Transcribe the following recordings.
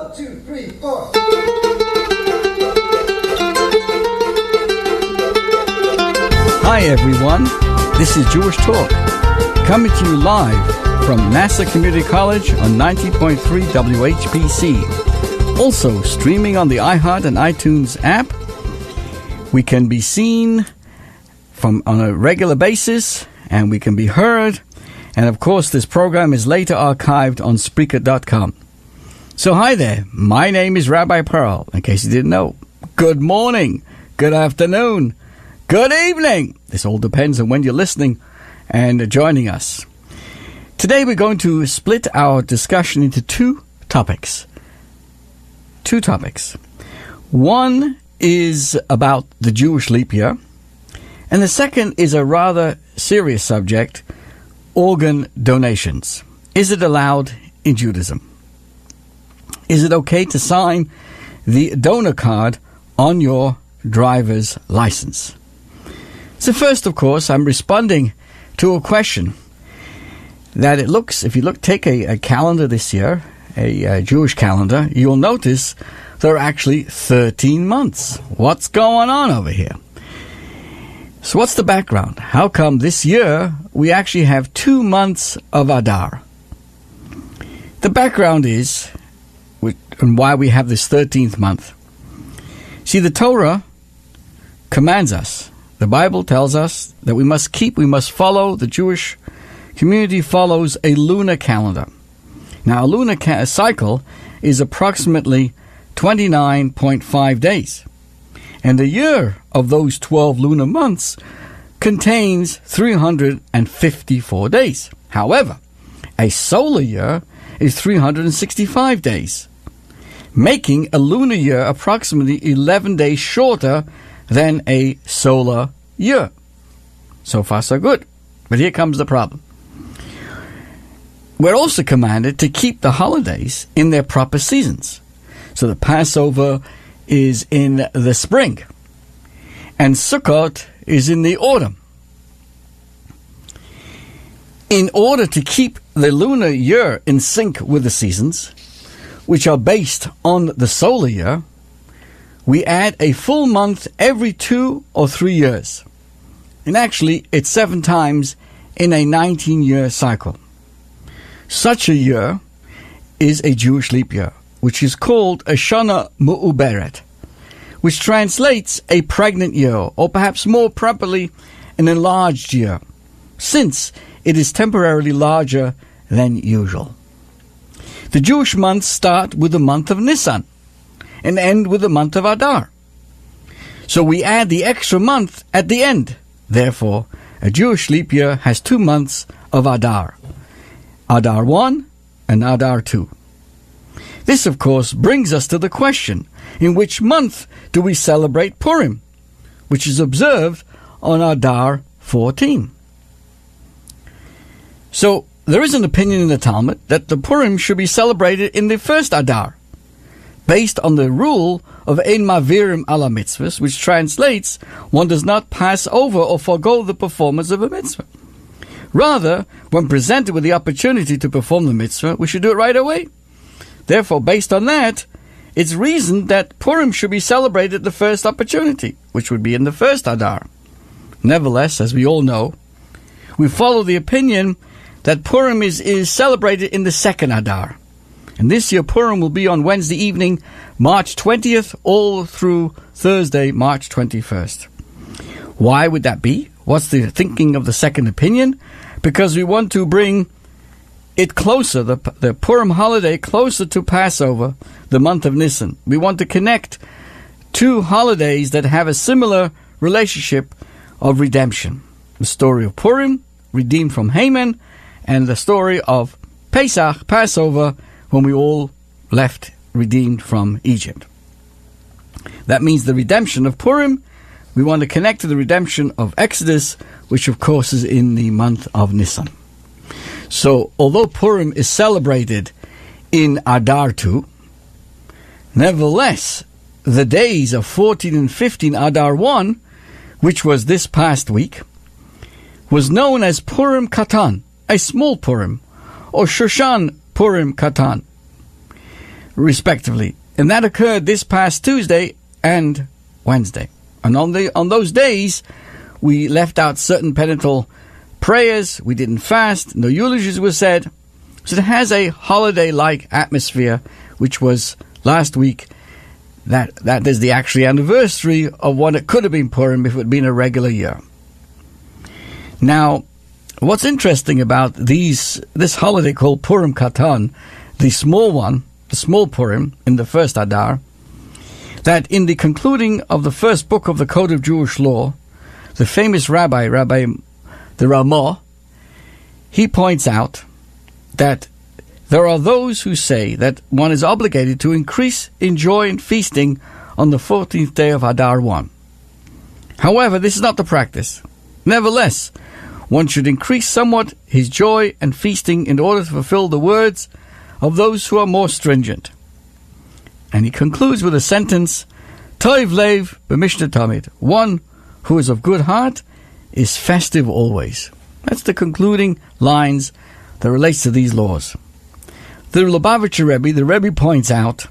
1, 2, 3, 4. Hi everyone, this is Jewish Talk, coming to you live from NASA Community College on 90.3 WHPC. Also streaming on the iHeart and iTunes app. We can be seen on a regular basis, and we can be heard. And of course, this program is later archived on Spreaker.com. So hi there, my name is Rabbi Pearl, in case you didn't know. Good morning, good afternoon, good evening. This all depends on when you're listening and joining us. Today we're going to split our discussion into two topics. One is about the Jewish leap year, and the second is a rather serious subject, organ donations. Is it allowed in Judaism? Is it okay to sign the donor card on your driver's license? So first, of course, I'm responding to a question that it looks, if you take a calendar this year, a Jewish calendar, you'll notice there are actually 13 months. What's going on over here? So what's the background? How come this year we actually have 2 months of Adar? The background is, and why we have this 13th month. See, the Torah commands us, the Bible tells us that we must follow, the Jewish community follows a lunar calendar. Now, a lunar cycle is approximately 29.5 days. And the year of those 12 lunar months contains 354 days. However, a solar year is 365 days, making a lunar year approximately 11 days shorter than a solar year. So far, so good. But here comes the problem. We're also commanded to keep the holidays in their proper seasons. So the Passover is in the spring, and Sukkot is in the autumn. In order to keep the lunar year in sync with the seasons, which are based on the solar year, we add a full month every 2 or 3 years. And actually, it's 7 times in a 19-year cycle. Such a year is a Jewish leap year, which is called a Shana Mu'uberet, which translates a pregnant year, or perhaps more properly, an enlarged year, since it is temporarily larger than usual. The Jewish months start with the month of Nisan and end with the month of Adar. So we add the extra month at the end. Therefore, a Jewish leap year has 2 months of Adar, Adar 1 and Adar 2. This, of course, brings us to the question, in which month do we celebrate Purim, which is observed on Adar 14? So, there is an opinion in the Talmud that the Purim should be celebrated in the first Adar, based on the rule of Ein Mavirim ala mitzvahs, which translates, one does not pass over or forego the performance of a mitzvah. Rather, when presented with the opportunity to perform the mitzvah, we should do it right away. Therefore, based on that, it's reasoned that Purim should be celebrated at the first opportunity, which would be in the first Adar. Nevertheless, as we all know, we follow the opinion that Purim is celebrated in the second Adar. And this year, Purim will be on Wednesday evening, March 20th, all through Thursday, March 21st. Why would that be? What's the thinking of the second opinion? Because we want to bring it closer, the Purim holiday, closer to Passover, the month of Nisan. We want to connect two holidays that have a similar relationship of redemption. The story of Purim, redeemed from Haman, and the story of Pesach, Passover, when we all left redeemed from Egypt. That means the redemption of Purim, we want to connect to the redemption of Exodus, which of course is in the month of Nisan. So, although Purim is celebrated in Adar 2, nevertheless, the days of 14 and 15 Adar 1, which was this past week, was known as Purim Katan, a small Purim, or Shoshan Purim Katan. respectively. And that occurred this past Tuesday and Wednesday. And on those days, we left out certain penitential prayers. We didn't fast. No eulogies were said. So it has a holiday-like atmosphere, which was last week. That is the actual anniversary of what it could have been Purim if it had been a regular year. Now, what's interesting about this holiday called Purim Katan, the small one, the small Purim in the first Adar, that in the concluding of the first book of the Code of Jewish Law, the famous Rabbi the Ramah, he points out that there are those who say that one is obligated to increase in joy and feasting on the 14th day of Adar 1. However, this is not the practice. Nevertheless, one should increase somewhat his joy and feasting in order to fulfill the words of those who are more stringent. And he concludes with a sentence, Toiv Lev b'Mishnah Tamid, one who is of good heart is festive always. That's the concluding lines that relates to these laws. The Lubavitcher Rebbe, the Rebbe points out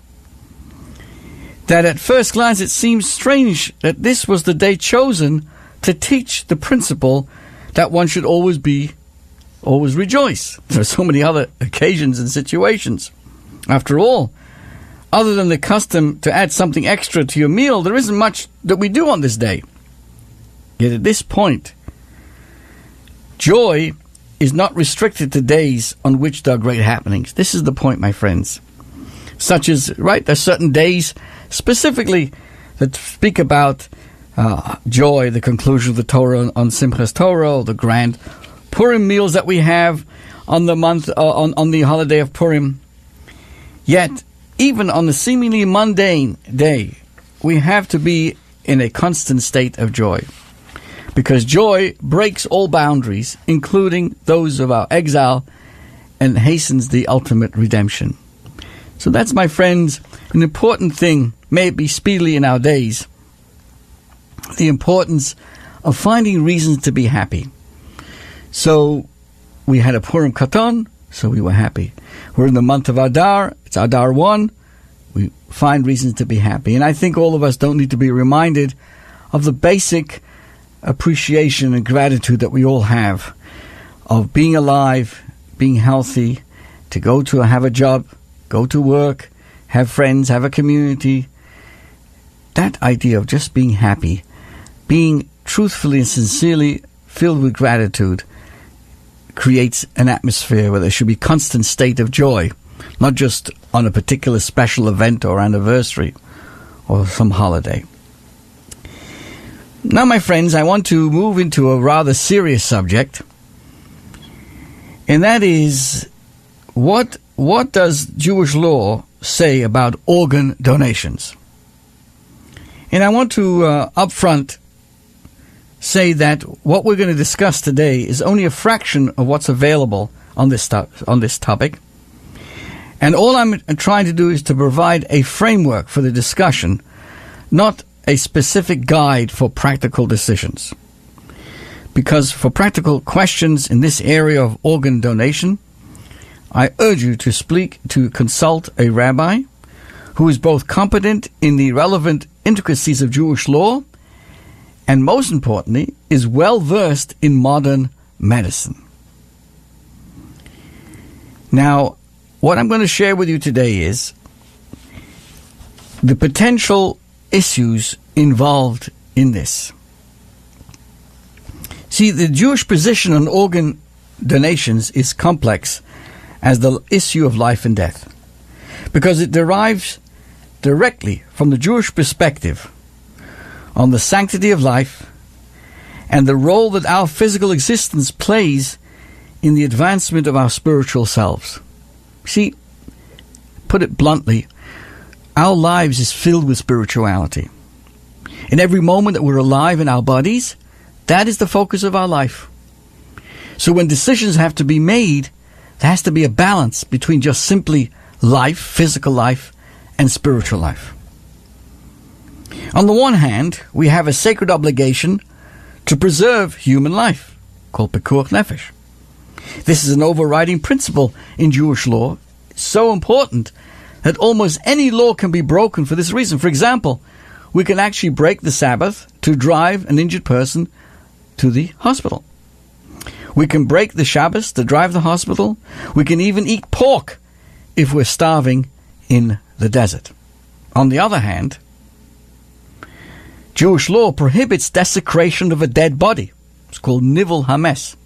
that at first glance it seems strange that this was the day chosen to teach the principle that one should always rejoice. There are so many other occasions and situations. After all, other than the custom to add something extra to your meal, there isn't much that we do on this day. Yet at this point, joy is not restricted to days on which there are great happenings. This is the point, my friends. Such as, there's certain days specifically that speak about joy, the conclusion of the Torah on Simchas Torah, the grand Purim meals that we have on the month on the holiday of Purim. Yet, even on a seemingly mundane day, we have to be in a constant state of joy. Because joy breaks all boundaries, including those of our exile, and hastens the ultimate redemption. So that's, my friends, an important thing, may it be speedily in our days, the importance of finding reasons to be happy. So we had a Purim Katan, so we were happy. We're in the month of Adar, it's Adar 1, we find reasons to be happy. And I think all of us don't need to be reminded of the basic appreciation and gratitude that we all have of being alive, being healthy, to have a job, go to work, have friends, have a community. That idea of just being happy, being truthfully and sincerely filled with gratitude, creates an atmosphere where there should be constant state of joy, not just on a particular special event or anniversary or some holiday. Now, my friends, I want to move into a rather serious subject, and that is what does Jewish law say about organ donations? And I want to up front say that what we're going to discuss today is only a fraction of what's available on this topic. And all I'm trying to do is to provide a framework for the discussion, not a specific guide for practical decisions. Because for practical questions in this area of organ donation, I urge you to consult a rabbi who is both competent in the relevant intricacies of Jewish law and, most importantly, is well versed in modern medicine. Now, what I'm going to share with you today is the potential issues involved in this. See, the Jewish position on organ donations is complex as the issue of life and death, because it derives directly from the Jewish perspective on the sanctity of life and the role that our physical existence plays in the advancement of our spiritual selves. See, put it bluntly, our lives is filled with spirituality. In every moment that we're alive in our bodies, that is the focus of our life. So when decisions have to be made, there has to be a balance between just simply life, physical life, and spiritual life. On the one hand, we have a sacred obligation to preserve human life, called Pekuach Nefesh. This is an overriding principle in Jewish law, so important that almost any law can be broken for this reason. For example, we can actually break the Sabbath to drive an injured person to the hospital. We can break the Shabbos to drive the hospital. We can even eat pork if we're starving in the desert. On the other hand, Jewish law prohibits desecration of a dead body. It's called nivel hames.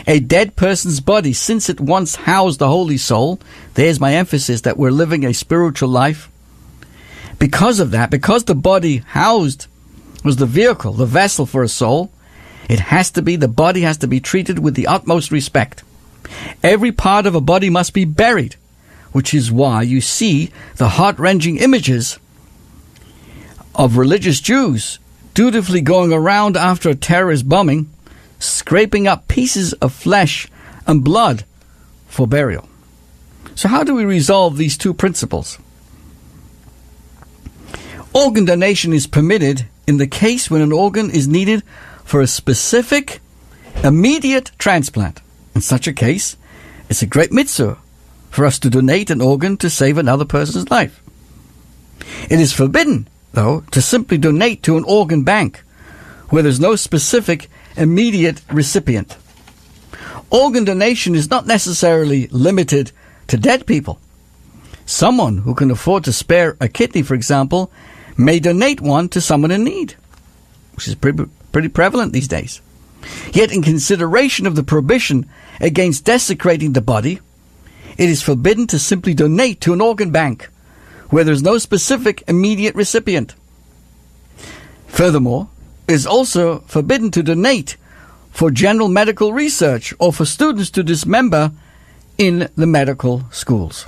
A dead person's body, since it once housed the holy soul, there's my emphasis that we're living a spiritual life. Because of that, because the body housed was the vehicle, the vessel for a soul, the body has to be treated with the utmost respect. Every part of a body must be buried, which is why you see the heart-wrenching images of religious Jews dutifully going around after a terrorist bombing, scraping up pieces of flesh and blood for burial. So how do we resolve these two principles? Organ donation is permitted in the case when an organ is needed for a specific, immediate transplant. In such a case, it's a great mitzvah for us to donate an organ to save another person's life. It is forbidden, though, to simply donate to an organ bank where there's no specific immediate recipient. Organ donation is not necessarily limited to dead people. Someone who can afford to spare a kidney, for example, may donate one to someone in need, which is pretty prevalent these days. Yet in consideration of the prohibition against desecrating the body, it is forbidden to simply donate to an organ bank where there is no specific immediate recipient. Furthermore, it is also forbidden to donate for general medical research or for students to dismember in the medical schools.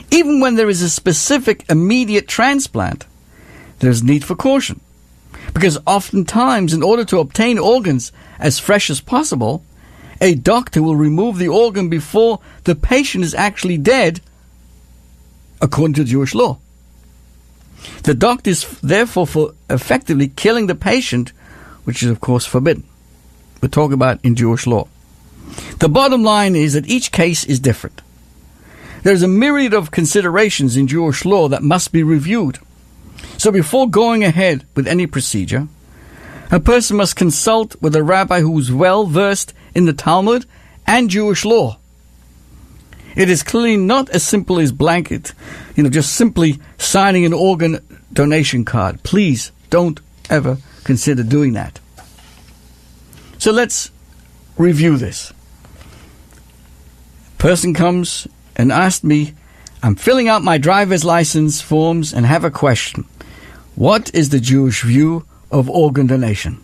Even when there is a specific immediate transplant, there is need for caution, because oftentimes, in order to obtain organs as fresh as possible, a doctor will remove the organ before the patient is actually dead, according to Jewish law. The doctor is therefore effectively killing the patient, which is of course forbidden. We're talking about in Jewish law. The bottom line is that each case is different. There's a myriad of considerations in Jewish law that must be reviewed. So before going ahead with any procedure, a person must consult with a rabbi who is well versed in the Talmud and Jewish law. It is clearly not as simple as blanket, just simply signing an organ donation card. Please don't ever consider doing that. So let's review this. Person comes and asked me, I'm filling out my driver's license forms and have a question. What is the Jewish view of organ donation?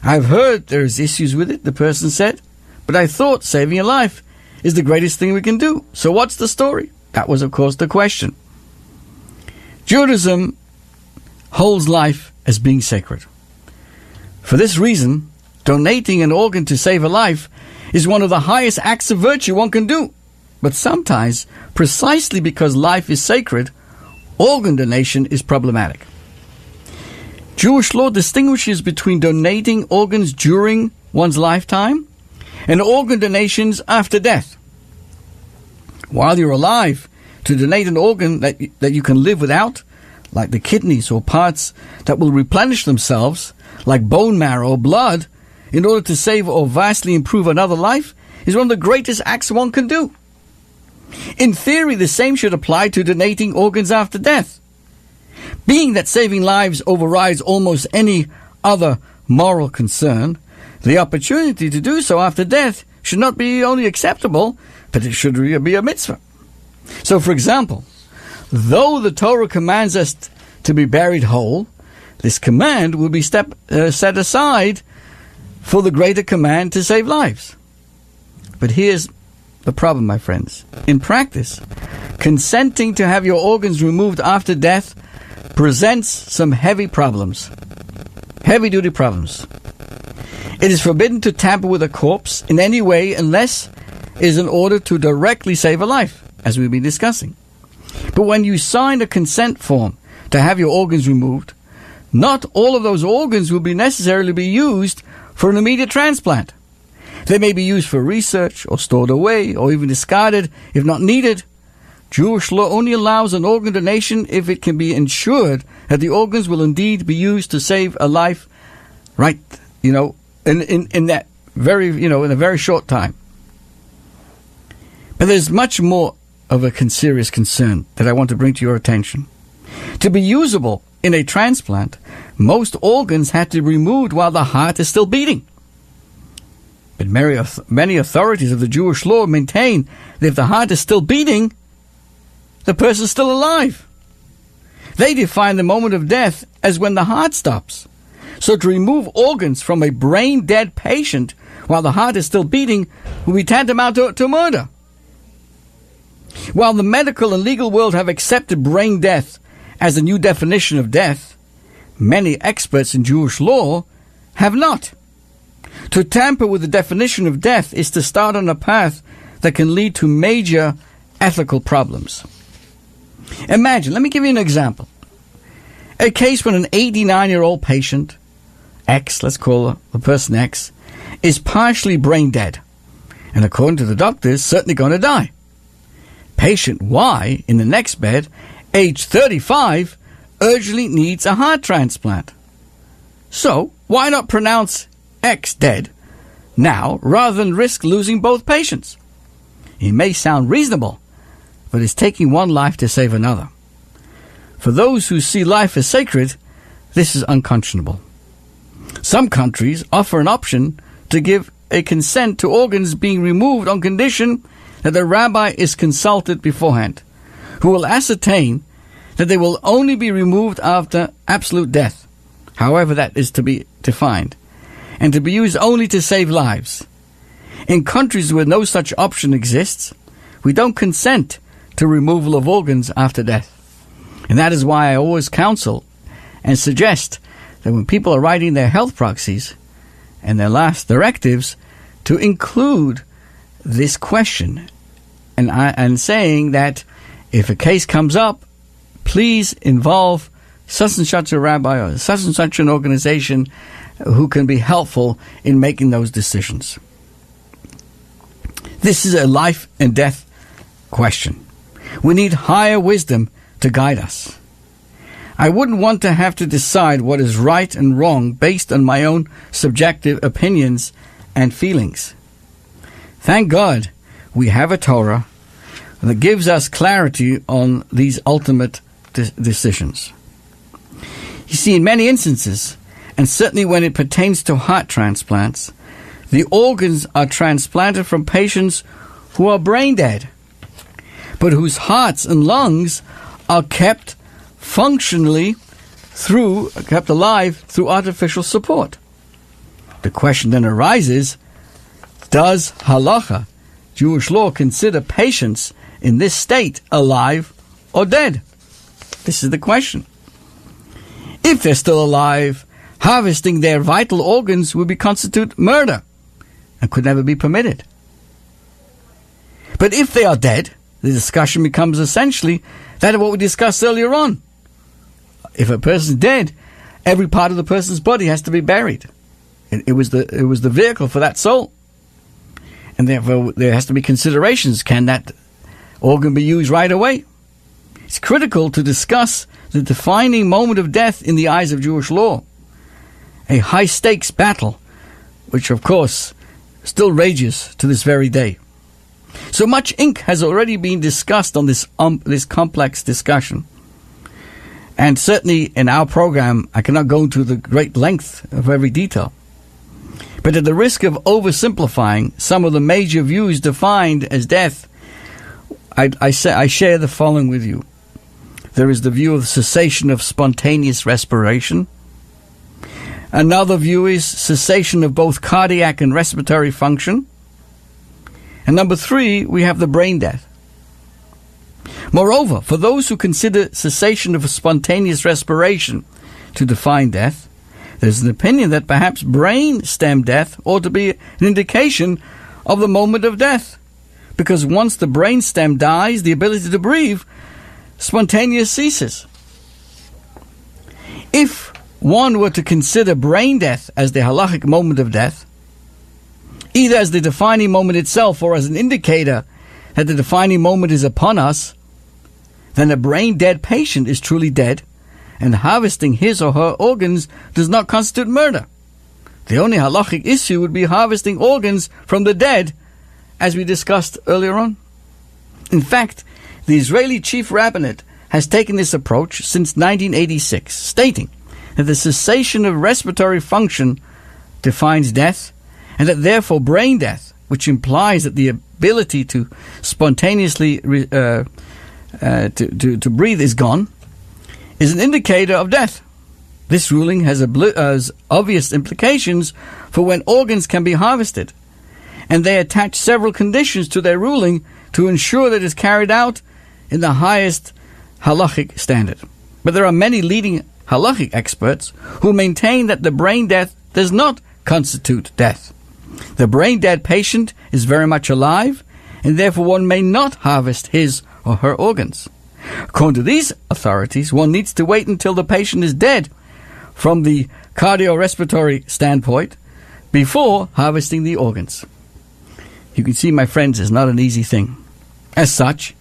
I've heard there's issues with it, the person said, but I thought saving a life is the greatest thing we can do. So what's the story? That was, of course, the question. Judaism holds life as being sacred. For this reason, donating an organ to save a life is one of the highest acts of virtue one can do. But sometimes, precisely because life is sacred, organ donation is problematic. Jewish law distinguishes between donating organs during one's lifetime and organ donations after death. While you're alive, to donate an organ that you can live without, like the kidneys or parts that will replenish themselves, like bone marrow or blood, in order to save or vastly improve another life, is one of the greatest acts one can do. In theory, the same should apply to donating organs after death. Being that saving lives overrides almost any other moral concern, the opportunity to do so after death should not be only acceptable, but it should be a mitzvah. So, for example, though the Torah commands us to be buried whole, this command will be set aside for the greater command to save lives. But here's the problem, my friends. In practice, consenting to have your organs removed after death presents some heavy problems. Heavy-duty problems. It is forbidden to tamper with a corpse in any way unless it is in order to directly save a life, as we've been discussing. But when you sign a consent form to have your organs removed, not all of those organs will necessarily be used for an immediate transplant. They may be used for research or stored away or even discarded if not needed. Jewish law only allows an organ donation if it can be ensured that the organs will indeed be used to save a life, right, in that very, in a very short time. But there's much more of a serious concern that I want to bring to your attention. To be usable in a transplant, most organs had to be removed while the heart is still beating. But many authorities of the Jewish law maintain that if the heart is still beating, the person is still alive. They define the moment of death as when the heart stops. So to remove organs from a brain-dead patient while the heart is still beating would be tantamount to murder. While the medical and legal world have accepted brain death as the new definition of death, many experts in Jewish law have not. To tamper with the definition of death is to start on a path that can lead to major ethical problems. Imagine, let me give you an example. A case when an 89-year-old patient, X, let's call the person X, is partially brain dead, and according to the doctors, certainly going to die. Patient Y, in the next bed, age 35, urgently needs a heart transplant. So, why not pronounce X dead now rather than risk losing both patients? It may sound reasonable, but it's taking one life to save another. For those who see life as sacred, this is unconscionable. Some countries offer an option to give a consent to organs being removed on condition that the rabbi is consulted beforehand, who will ascertain that they will only be removed after absolute death, however that is to be defined, and to be used only to save lives. In countries where no such option exists, we don't consent to removal of organs after death. And that is why I always counsel and suggest that when people are writing their health proxies and their last directives, to include this question and saying that if a case comes up, please involve such and such a rabbi or such and such an organization who can be helpful in making those decisions. This is a life and death question. We need higher wisdom to guide us. I wouldn't want to have to decide what is right and wrong based on my own subjective opinions and feelings. Thank God we have a Torah that gives us clarity on these ultimate decisions. You see, in many instances, and certainly when it pertains to heart transplants, the organs are transplanted from patients who are brain dead, but whose hearts and lungs are kept alive through artificial support. The question then arises, does halacha, Jewish law, consider patients in this state alive or dead? This is the question. If they're still alive, harvesting their vital organs would constitute murder and could never be permitted. But if they are dead, the discussion becomes essentially that of what we discussed earlier on. If a person's dead, every part of the person's body has to be buried. It was the vehicle for that soul. And therefore there has to be considerations. Can that organ be used right away? It's critical to discuss the defining moment of death in the eyes of Jewish law. A high-stakes battle, which of course still rages to this very day. So much ink has already been discussed on this complex discussion. And certainly in our program, I cannot go into the great length of every detail. But at the risk of oversimplifying some of the major views defined as death, I share the following with you. There is the view of cessation of spontaneous respiration. Another view is cessation of both cardiac and respiratory function. And number 3, we have the brain death. Moreover, for those who consider cessation of spontaneous respiration to define death, there's an opinion that perhaps brain stem death ought to be an indication of the moment of death, because once the brain stem dies, the ability to breathe spontaneous ceases. If one were to consider brain death as the halachic moment of death, either as the defining moment itself or as an indicator that the defining moment is upon us, then a brain-dead patient is truly dead, and harvesting his or her organs does not constitute murder. The only halachic issue would be harvesting organs from the dead, as we discussed earlier on. In fact, the Israeli chief rabbinate has taken this approach since 1986, stating that the cessation of respiratory function defines death, and that therefore brain death, which implies that the ability to spontaneously to breathe is gone, is an indicator of death. This ruling has obvious implications for when organs can be harvested, and they attach several conditions to their ruling to ensure that it is carried out in the highest halachic standard. But there are many leading halachic experts who maintain that the brain death does not constitute death. The brain-dead patient is very much alive, and therefore one may not harvest his or her organs. According to these authorities, one needs to wait until the patient is dead from the cardiorespiratory standpoint before harvesting the organs. You can see, my friends, it's not an easy thing. As such,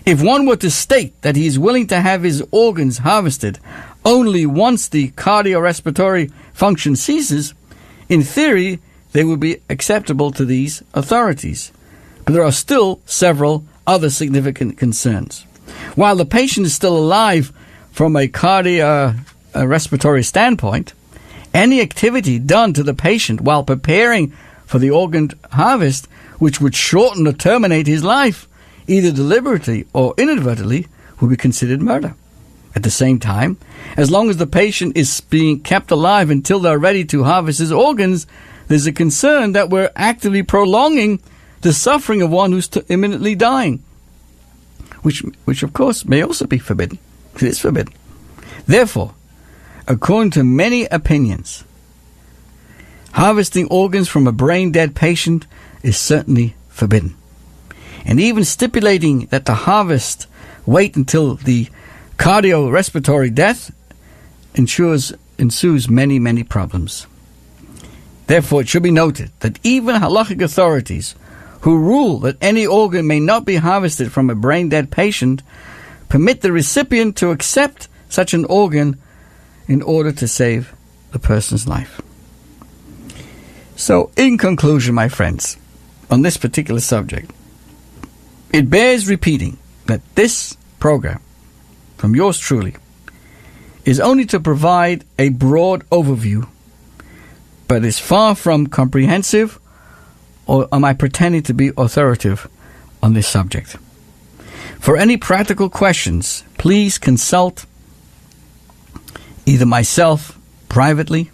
if one were to state that he is willing to have his organs harvested only once the cardiorespiratory function ceases, in theory, they would be acceptable to these authorities. But there are still several other significant concerns. While the patient is still alive from a cardiorespiratory standpoint, any activity done to the patient while preparing for the organ harvest, which would shorten or terminate his life, either deliberately or inadvertently, would be considered murder. At the same time, as long as the patient is being kept alive until they're ready to harvest his organs, there's a concern that we're actively prolonging the suffering of one who's imminently dying, which of course may also be forbidden. It is forbidden. Therefore, according to many opinions, harvesting organs from a brain-dead patient is certainly forbidden. And even stipulating that the harvest wait until the cardiorespiratory death ensues many, many problems. Therefore, it should be noted that even halachic authorities who rule that any organ may not be harvested from a brain-dead patient permit the recipient to accept such an organ in order to save the person's life. So, in conclusion, my friends, on this particular subject, it bears repeating that this program, from yours truly, is only to provide a broad overview, but is far from comprehensive, or am I pretending to be authoritative on this subject? For any practical questions, please consult either myself privately,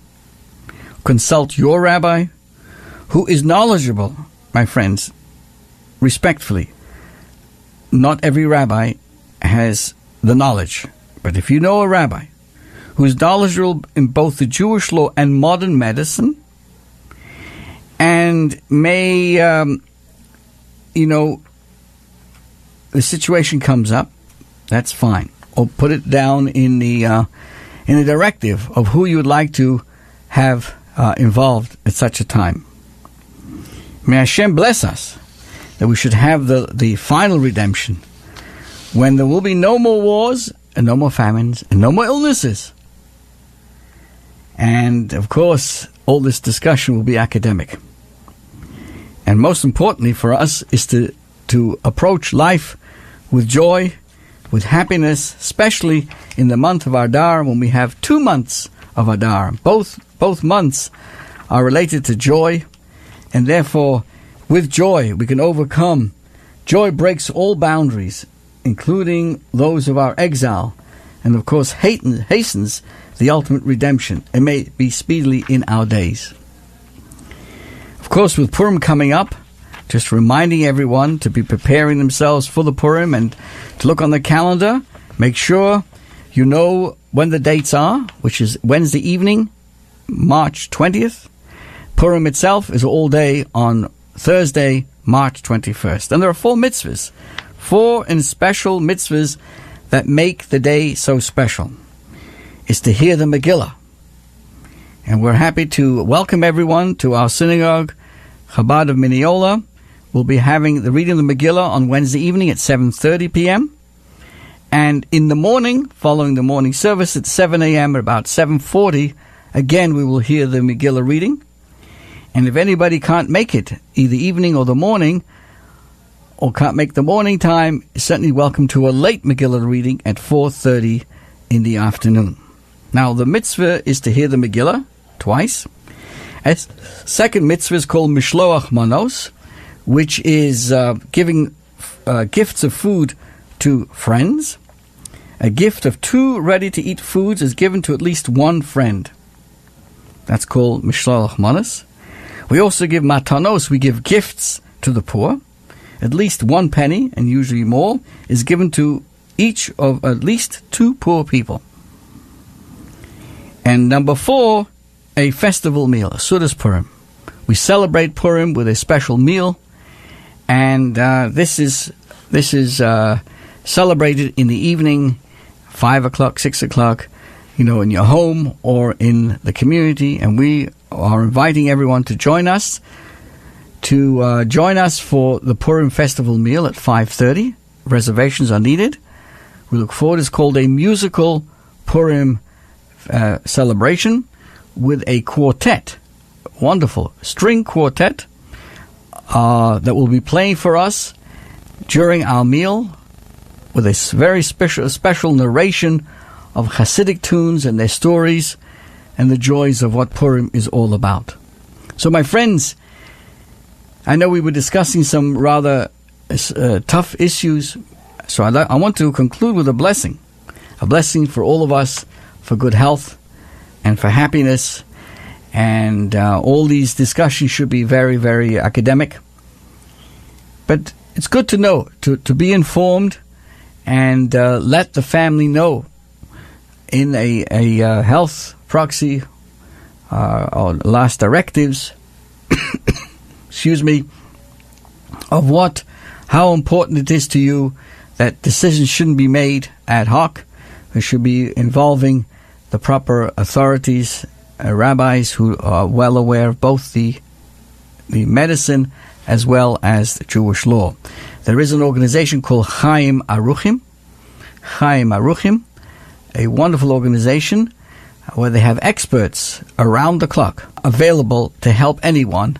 consult your rabbi, who is knowledgeable, my friends, respectfully. Not every rabbi has the knowledge, but if you know a rabbi who is knowledgeable in both the Jewish law and modern medicine, and may, the situation comes up, that's fine. Or put it down in the directive of who you would like to have involved at such a time. May Hashem bless us that we should have the final redemption when there will be no more wars and no more famines and no more illnesses. And, of course, all this discussion will be academic. And most importantly for us is to approach life with joy, with happiness, especially in the month of Adar, when we have 2 months of Adar. Both months are related to joy, and therefore, with joy, we can overcome. Joy breaks all boundaries, including those of our exile, and of course hastens the ultimate redemption. It may be speedily in our days. Of course, with Purim coming up, just reminding everyone to be preparing themselves for the Purim and to look on the calendar. Make sure you know when the dates are, which is Wednesday evening, March 20th. Purim itself is all day on Thursday, March 21st. And there are 4 mitzvahs, 4 and special mitzvahs that make the day so special. Is to hear the Megillah. And we're happy to welcome everyone to our synagogue, Chabad of Mineola. We'll be having the reading of the Megillah on Wednesday evening at 7:30 p.m. And in the morning, following the morning service at 7 a.m. at about 7:40, again we will hear the Megillah reading. And if anybody can't make it, either evening or the morning, or can't make the morning time, is certainly welcome to a late Megillah reading at 4:30 in the afternoon. Now, the mitzvah is to hear the Megillah twice. A second mitzvah is called Mishloach Manos, which is giving gifts of food to friends. A gift of 2 ready-to-eat foods is given to at least one friend. That's called Mishloach Manos. We also give matanos, we give gifts to the poor. At least 1 penny, and usually more, is given to each of at least 2 poor people. And number 4, a festival meal, a Sudas Purim. We celebrate Purim with a special meal, and this is celebrated in the evening, 5 o'clock, 6 o'clock, in your home or in the community, and we are inviting everyone to join us for the Purim festival meal at 5:30. Reservations are needed. We look forward. It's called a musical Purim celebration with a quartet, wonderful string quartet that will be playing for us during our meal with a very special narration of Hasidic tunes and their stories and the joys of what Purim is all about. So, my friends, I know we were discussing some rather tough issues, so I want to conclude with a blessing for all of us, for good health and for happiness. And all these discussions should be very, very academic. But it's good to know, to be informed, and let the family know in a health proxy or last directives, excuse me, of how important it is to you that decisions shouldn't be made ad hoc. It should be involving the proper authorities, rabbis who are well aware of both the medicine as well as the Jewish law. There is an organization called Chaim Aruchim, a wonderful organization where they have experts around the clock available to help anyone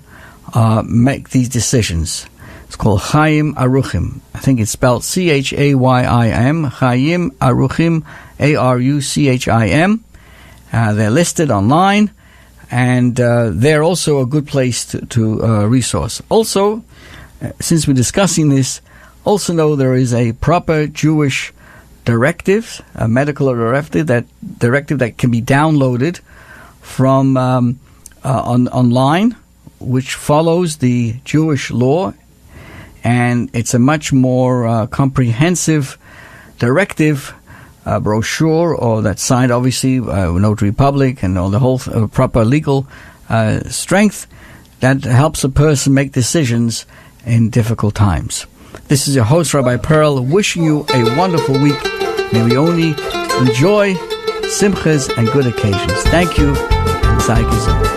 make these decisions. It's called Chaim Aruchim. I think it's spelled Chayyim, Chaim Aruchim, Aruchim. They're listed online, and they're also a good place to resource. Also, since we're discussing this, also know there is a proper Jewish directive, a medical directive that can be downloaded from online, which follows the Jewish law, and it's a much more comprehensive directive brochure, or that's signed obviously Notary Public and all the whole proper legal strength that helps a person make decisions in difficult times. This is your host, Rabbi Pearl, wishing you a wonderful week. May we only enjoy simchas and good occasions. Thank you. Sei gesund.